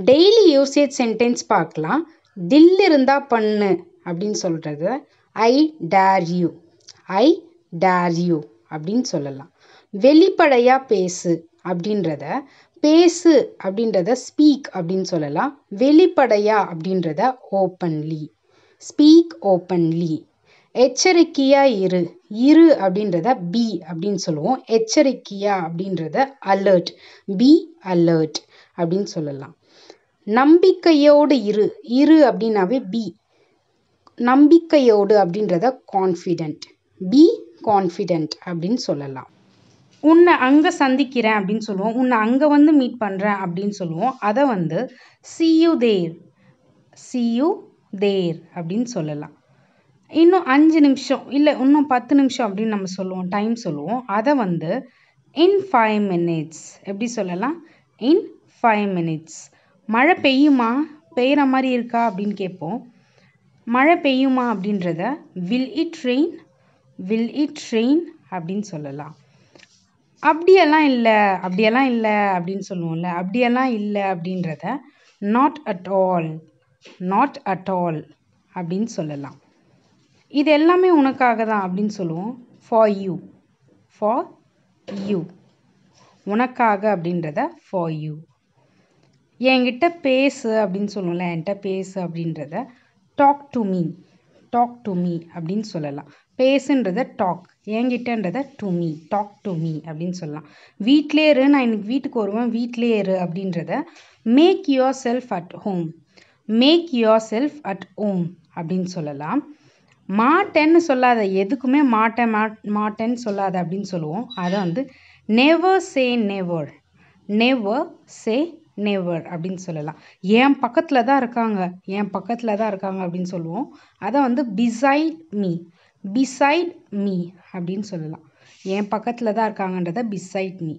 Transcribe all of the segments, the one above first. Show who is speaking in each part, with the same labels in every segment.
Speaker 1: Daily usage sentence பார்க்கலாம். தில் இருந்தா பண்ணு அப்படின்னு சொல்கிறது I dare you. I dare you அப்படின்னு சொல்லலாம். வெளிப்படையாக பேசு அப்படின்றத பேசு அப்படின்றத ஸ்பீக் அப்படின்னு சொல்லலாம். வெளிப்படையா அப்படின்றத ஓப்பன்லி. Speak openly. எச்சரிக்கையா இரு. இரு அப்படின்றத பி அப்படின்னு சொல்லுவோம். எச்சரிக்கையா அப்படின்றத அலர்ட். பி அலர்ட் அப்படின்னு சொல்லலாம். நம்பிக்கையோடு இரு. இரு அப்படின்னாவே பி. நம்பிக்கையோடு அப்படின்றத கான்ஃபிடென்ட். பி கான்ஃபிடென்ட் அப்படின்னு சொல்லலாம். உன்னை அங்கே சந்திக்கிறேன் அப்படின்னு சொல்லுவோம். உன்னை அங்கே வந்து மீட் பண்ணுறேன் அப்படின்னு சொல்லுவோம். அதை வந்து see you there. see you there அப்படின்னு சொல்லலாம். இன்னும் 5 நிமிஷம் இல்லை இன்னும் 10 நிமிஷம் அப்படின்னு நம்ம சொல்லுவோம். டைம் சொல்லுவோம். அதை வந்து in 5 minutes எப்படி சொல்லலாம்? in 5 minutes. மழை பெய்யுமா? பெய்கிற மாதிரி இருக்கா அப்படின்னு கேட்போம். மழை பெய்யுமா அப்படின்றத will it rain. will it rain அப்படின்னு சொல்லலாம். அப்படியெல்லாம் இல்லை அப்படியெல்லாம் இல்லை அப்படின்னு சொல்லுவோம்ல. அப்படியெல்லாம் இல்லை அப்படின்றத not at all. not at all அப்படின்னு சொல்லலாம். இது எல்லாமே உனக்காக தான் அப்படின்னு சொல்லுவோம். for you. for you. உனக்காக அப்படின்றத for you. என்கிட்ட பேசு அப்படின்னு சொல்லுவோம்ல. என்கிட்ட பேசு அப்படின்றத talk to me. talk to me அப்படின்னு சொல்லலாம். பேசுன்றத டாக். என்கிட்டன்றத to me. Talk to me அப்படின்னு சொல்லலாம். வீட்டிலே இரு. நான் இன்னைக்கு வீட்டுக்கு வருவேன். வீட்டிலே இரு அப்படின்றத make yourself at home. Make yourself at home அப்படின்னு சொல்லலாம். மாட்டேன்னு சொல்லாத. எதுக்குமே மாட்டேன் மாட்டேன்னு சொல்லாத அப்படின்னு சொல்லுவோம். அதை வந்து never say never. Never say never அப்படின்னு சொல்லலாம். என் பக்கத்தில் தான் இருக்காங்க. என் பக்கத்தில் தான் இருக்காங்க அப்படின்னு சொல்லுவோம். அதை வந்து பிசைட் மீ. பிசைட் மீ அப்படின்னு சொல்லலாம். என் பக்கத்தில் தான் இருக்காங்கன்றத பிசைட் மீ.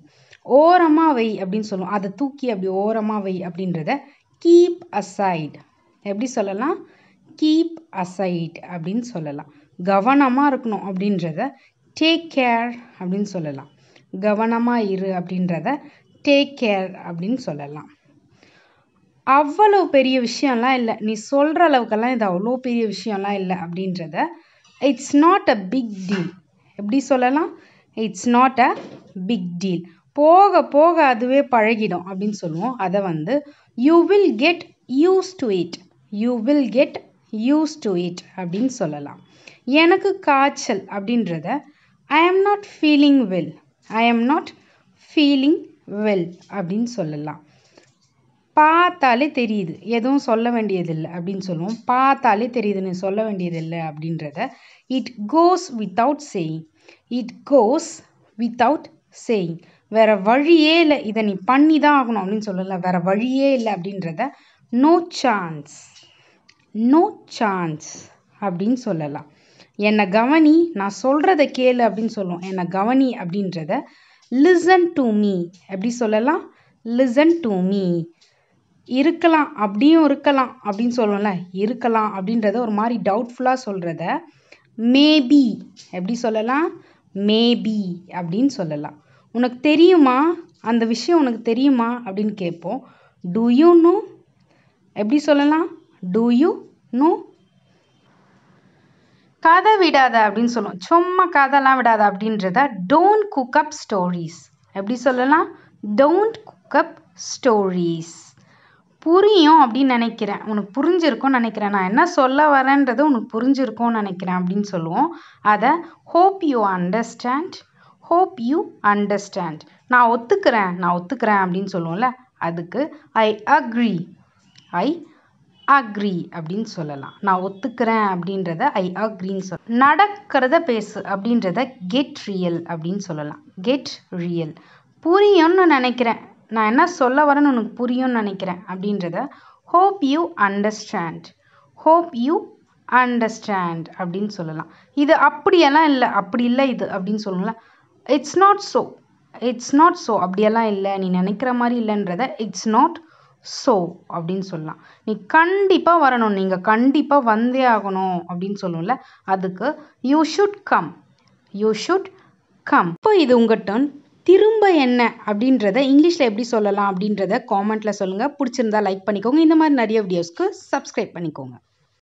Speaker 1: ஓரமாக வை அப்படின்னு சொல்லுவோம். அதை தூக்கி அப்படி ஓரமாக வை அப்படின்றத கீப் அசைட். எப்படி சொல்லலாம்? கீப் அசைட் அப்படின்னு சொல்லலாம். கவனமாக இருக்கணும் அப்படின்றத டேக் கேர் அப்படின்னு சொல்லலாம். கவனமாக இரு அப்படின்றத டேக் கேர் அப்படின்னு சொல்லலாம். அவ்வளோ பெரிய விஷயம்லாம் இல்லை. நீ சொல்கிற அளவுக்கெல்லாம் இது அவ்வளோ பெரிய விஷயம்லாம் இல்லை அப்படின்றத it's not a big deal. எப்படி சொல்லலாம்? It's not a big deal. போக போக அதுவே பழகிடும் அப்படின்னு சொல்லுவோம். அதை வந்து you will get used to it. You will get used to it அப்படின்னு சொல்லலாம். எனக்கு காய்ச்சல் அப்படின்றத ஐ am not feeling well. I am not feeling well அப்படின்னு சொல்லலாம். பார்த்தாலே தெரியுது. எதுவும் சொல்ல வேண்டியதில்லை அப்படின்னு சொல்லுவோம். பார்த்தாலே தெரியுதுன்னு சொல்ல வேண்டியதில்லை அப்படின்றத it goes without saying. It goes without saying. வேற வழியே இல்லை. இதை நீ பண்ணி தான் ஆகணும் அப்படின்னு சொல்லல. வேற வழியே இல்லை அப்படின்றத நோ சான்ஸ். நோ சான்ஸ் அப்படின்னு சொல்லலாம். என்னை கவனி. நான் சொல்கிறத கேளு அப்படின்னு சொல்லுவோம். என்னை கவனி அப்படின்றத லிசன் டு மீ. எப்படி சொல்லலாம்? Listen to me. இருக்கலாம் அப்படியும் இருக்கலாம் அப்படின்னு சொல்லுவோம்ல. இருக்கலாம் அப்படின்றத ஒரு மாதிரி டவுட்ஃபுல்லாக சொல்கிறத மேபி. எப்படி சொல்லலாம்? மேபி அப்படின்னு சொல்லலாம். உனக்கு தெரியுமா? அந்த விஷயம் உனக்கு தெரியுமா அப்படின்னு கேட்போம். To you know. எப்படி சொல்லலாம்? To you know. கதை விடாத அப்படின்னு சொல்லுவோம். சும்மா கதைலாம் விடாத அப்படின்றத டோன்ட் குக் அப் ஸ்டோரிஸ். எப்படி சொல்லலாம்? Don't cook up stories. புரியும் அப்படின்னு நினைக்கிறேன். உனக்கு புரிஞ்சிருக்கும்னு நினைக்கிறேன். நான் என்ன சொல்ல வரேன்றது உனக்கு புரிஞ்சிருக்கும்னு நினைக்கிறேன் அப்படின்னு சொல்லுவோம். அதை hope you understand. Hope you understand. நான் ஒத்துக்கிறேன் அப்படின்னு சொல்லுவோம்ல. அதுக்கு ஐ அக்ரி. ஐ அக்ரி அப்படின்னு சொல்லலாம். நான் ஒத்துக்கிறேன் அப்படின்றத ஐ அக்ரின்னு சொல்ல. நடக்கிறத பேசு அப்படின்றத கெட் ரியல் அப்படின்னு சொல்லலாம். Get real. புரியும்னு நினைக்கிறேன். நான் என்ன சொல்ல வரேன்னு உனக்கு புரியும்னு நினைக்கிறேன் அப்படின்றத hope you understand. Hope you understand அப்படின்னு சொல்லலாம். இது அப்படியெல்லாம் இல்லை. அப்படி இல்லை இது அப்படின்னு சொல்லணும்ல. It's not so. It's not so. அப்படியெல்லாம் இல்லை. நீ நினைக்கிற மாதிரி இல்லைன்றத இட்ஸ் நாட் ஸோ அப்படின்னு சொல்லலாம். நீ கண்டிப்பாக வரணும். நீங்கள் கண்டிப்பாக வந்தே ஆகணும் அப்படின்னு சொல்லுவோம்ல. அதுக்கு you should come. You should come. இப்போ இது உங்கள் டர்ன். திரும்ப என்ன அப்படின்றத இங்கிலீஷில் எப்படி சொல்லலாம் அப்படின்றத காமெண்ட்டில் சொல்லுங்கள். பிடிச்சிருந்தா லைக் பண்ணிக்கோங்க. இந்த மாதிரி நிறைய வீடியோஸ்க்கு சப்ஸ்கிரைப் பண்ணிக்கோங்க.